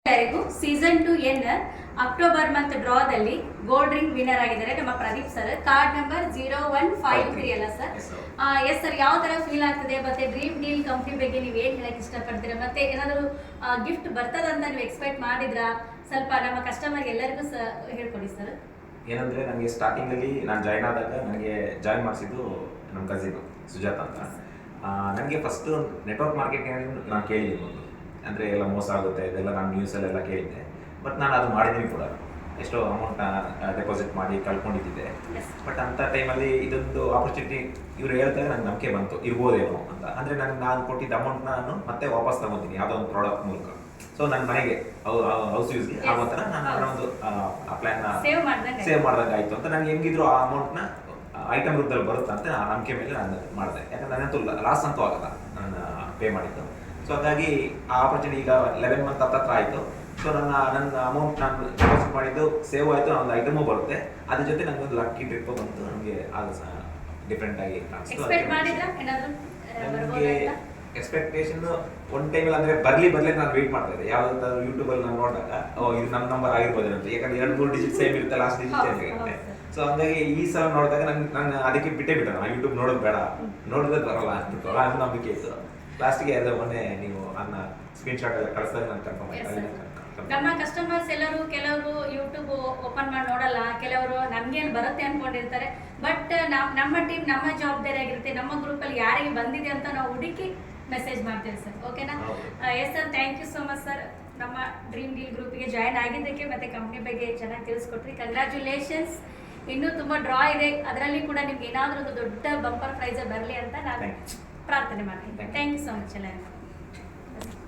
ಎಲ್ಲರಿಗೂ season 2 in October month ಡ್ರಾದಲ್ಲಿ gold ring winner ಆಗಿದ್ದಾರೆ ನಮ್ಮ ಪ್ರದೀಪ್ ಸರ್. ಕಾರ್ಡ್ ನಂಬರ್ 0153 ಅಲ್ಲ ಸರ್? ಎಸ್ ಸರ್, ಯಾವ ತರ ಫೀಲ್ ಆಗ್ತದೆ ಮತ್ತೆ ಡ್ರೀಮ್ ಡೀಲ್ ಕಂಪ್ನಿ ಬಗ್ಗೆ ನೀವು ಏನ್ ಹೇಳಕ್ ಇಷ್ಟಪಡ್ತೀರಾ? ಮತ್ತೆ ಏನಾದರೂ ಗಿಫ್ಟ್ ಬರ್ತದಂತ ನೀವು ಎಕ್ಸ್ಪೆಕ್ಟ್ ಮಾಡಿದ್ರಾ? ಸ್ವಲ್ಪ ನಮ್ಮ ಕಸ್ಟಮರ್ ಎಲ್ಲರಿಗೂ ಹೇಳ್ಕೊಡಿ ಸರ್. ಏನಂದ್ರೆ ನನಗೆ ಸ್ಟಾರ್ಟಿಂಗ್ ಅಲ್ಲಿ ನಾನು ಜಾಯ್ನ್ ಆದಾಗ ನನಗೆ ಜಾಯ್ನ್ ಮಾಡಿಸಿದ್ದು ನಮ್ಮ ಕಸಿನ್ ಸುಜಾತ ಅಂತ. ನನಗೆ ಫಸ್ಟ್ ನೆಟ್ವರ್ಕ್ ಮಾರ್ಕೆಟಿಂಗ್ ನಾನು ಕೇಳಿದ್ದೀನಿ ಒಂದು, ಅಂದರೆ ಎಲ್ಲ ಮೋಸ ಆಗುತ್ತೆ ಇದೆಲ್ಲ ನಾನು ನ್ಯೂಸಲ್ಲೆಲ್ಲ ಕೇಳಿದ್ದೆ. ಬಟ್ ನಾನು ಅದು ಮಾಡಿದ್ದೀನಿ ಕೂಡ, ಎಷ್ಟೋ ಅಮೌಂಟ್ನ ಡೆಪಾಸಿಟ್ ಮಾಡಿ ಕಳ್ಕೊಂಡಿದ್ದೆ. ಬಟ್ ಅಂಥ ಟೈಮಲ್ಲಿ ಇದೊಂದು ಆಪರ್ಚುನಿಟಿ ಇವರು ಹೇಳ್ತಾರೆ, ನನಗೆ ನಂಬಿಕೆ ಬಂತು ಇರ್ಬೋದೇನೋ ಅಂತ. ಅಂದರೆ ನಾನು ಕೊಟ್ಟಿದ್ದ ಅಮೌಂಟ್ನ ನಾನು ಮತ್ತೆ ವಾಪಸ್ ತಗೊತೀನಿ ಯಾವುದೋ ಒಂದು ಪ್ರಾಡಕ್ಟ್ ಮೂಲಕ. ಸೊ ನನ್ನ ಮನೆಗೆ ಹೌಸ್ ಯೂಸ್ಗೆ ಆಗೋ ಥರ ನಾನು ಅದರ ಒಂದು ಪ್ಲ್ಯಾನ್ನ ಸೇವ್ ಮಾಡ್ದಂಗೆ ಆಯಿತು ಅಂತ. ನನಗೆ ಹೆಂಗಿದ್ರು ಆ ಅಮೌಂಟ್ನ ಐಟಮ್ ರೂಪದಲ್ಲಿ ಬರುತ್ತೆ ಅಂತ ನಂಬಿಕೆ ಮೇಲೆ ನಾನು ಮಾಡಿದೆ. ಯಾಕಂದ್ರೆ ನನ್ನಂತೂ ಲಾಸ್ ಅಂತೂ ಆಗಲ್ಲ ನಾನು ಪೇ ಮಾಡಿದ್ದು. ಸೊ ಹಾಗಾಗಿ ಆ ಆಪರ್ಚುನಿಟಿ ಈಗ 11 ಮಂತ್ ಹತ್ರ ಆಯಿತು. ಸೊ ನನ್ನ ಅಮೌಂಟ್ ನಾನು ಡೆಪಾಸಿಟ್ ಮಾಡಿದ್ದು ಸೇವ್ ಆಯಿತು, ಒಂದು ಐಟಮು ಬರುತ್ತೆ. ಅದ್ರ ಜೊತೆ ನನಗೊಂದು ಲಕ್ಕಿ ಟ್ರಿಪ್ ಬಂತು, ನನಗೆ ಅದು ಸಹ ಡಿಫ್ರೆಂಟ್ ಆಗಿ ಕಾಣಿಸ್ತು. ನನಗೆ ಎಕ್ಸ್ಪೆಕ್ಟೇಷನ್ ಒಂದು ಟೈಮಲ್ಲಿ ಅಂದರೆ ಬರಲಿ ನಾನು ವೆಯ್ಟ್ ಮಾಡ್ತಾ ಇದ್ದೆ. ಯಾವುದಾದ್ರು ಯೂಟ್ಯೂಬಲ್ಲಿ ನಾನು ನೋಡಿದಾಗ ಇದು ನಮ್ಮ ನಂಬರ್ ಆಗಿರ್ಬೋದು ಅಂತ, ಯಾಕಂದ್ರೆ 2-3 ಡಿಜಿಟ್ ಸೇಮ್ ಇರುತ್ತೆ, ಲಾಸ್ಟ್ ಡಿಜಿಟ್ ಚೇಂಜ್ ಆಗುತ್ತೆ. ಸೊ ಹಂಗಾಗಿ ಈ ಸಲ ನೋಡಿದಾಗ ನಾನು ಅದಕ್ಕೆ ಬಿಟ್ಟೆ ನಾನು ಯೂಟ್ಯೂಬ್ ನೋಡೋದು ಬೇಡ, ನೋಡಿದ್ರೆ ಬರಲ್ಲ ಅಂದ್ಬಿಟ್ಟು ಅದು ನಂಬಿಕೆ ಇತ್ತು. ಲಾಸ್ಟಿಗೆ ಅದು ಮೊನ್ನೆ ನೀವು ನನ್ನ ಸ್ಕ್ರೀನ್ಶಾಟ್ ಎಲ್ಲ ಕಳಿಸಿದಾಗ ನಾನು ಕನ್ಫರ್ಮ್. ನಮ್ಮ ಕಸ್ಟಮರ್ಸ್ ಎಲ್ಲರೂ ಕೆಲವರು ಯೂಟ್ಯೂಬ್ ಓಪನ್ ಮಾಡಿ ನೋಡಲ್ಲ, ಕೆಲವರು ನಮ್ಗೇನು ಬರುತ್ತೆ ಅನ್ಕೊಂಡಿರ್ತಾರೆ. ಬಟ್ ನಮ್ಮ ಟೀಮ್ ನಮ್ಮ ಜವಾಬ್ದಾರಿ ಆಗಿರುತ್ತೆ. ನಮ್ಮ ಗ್ರೂಪಲ್ಲಿ ಯಾರಿಗೆ ಬಂದಿದೆ ಅಂತ ನಾವು ಹುಡುಕಿ ಮೆಸೇಜ್ ಮಾಡ್ತೇವೆ ಸರ್. ಓಕೆನಾ? Yes sir, thank you so much sir. ನಮ್ಮ ಡ್ರೀಮ್ ಡೀಲ್ ಗ್ರೂಪಿಗೆ ಜಾಯ್ನ್ ಆಗಿದ್ದಕ್ಕೆ ಮತ್ತೆ ಕಂಪ್ನಿ ಬಗ್ಗೆ ಚೆನ್ನಾಗಿ ತಿಳಿಸ್ಕೊಟ್ರಿ. ಕಂಗ್ರ್ಯಾಚುಲೇಷನ್ಸ್. ಇನ್ನೂ ತುಂಬ ಡ್ರಾ ಇದೆ, ಅದರಲ್ಲಿ ಕೂಡ ನಿಮ್ಗೆ ಏನಾದರೂ ಒಂದು ದೊಡ್ಡ ಬಂಪರ್ ಪ್ರೈಸ್ ಬರಲಿ ಅಂತ ನಾನು ಪ್ರಾರ್ಥನೆ ಮಾಡ್ತೀನಿ. ಥ್ಯಾಂಕ್ ಯು ಸೋ ಮಚ್ ಎಲ್ಲರಿಗೂ.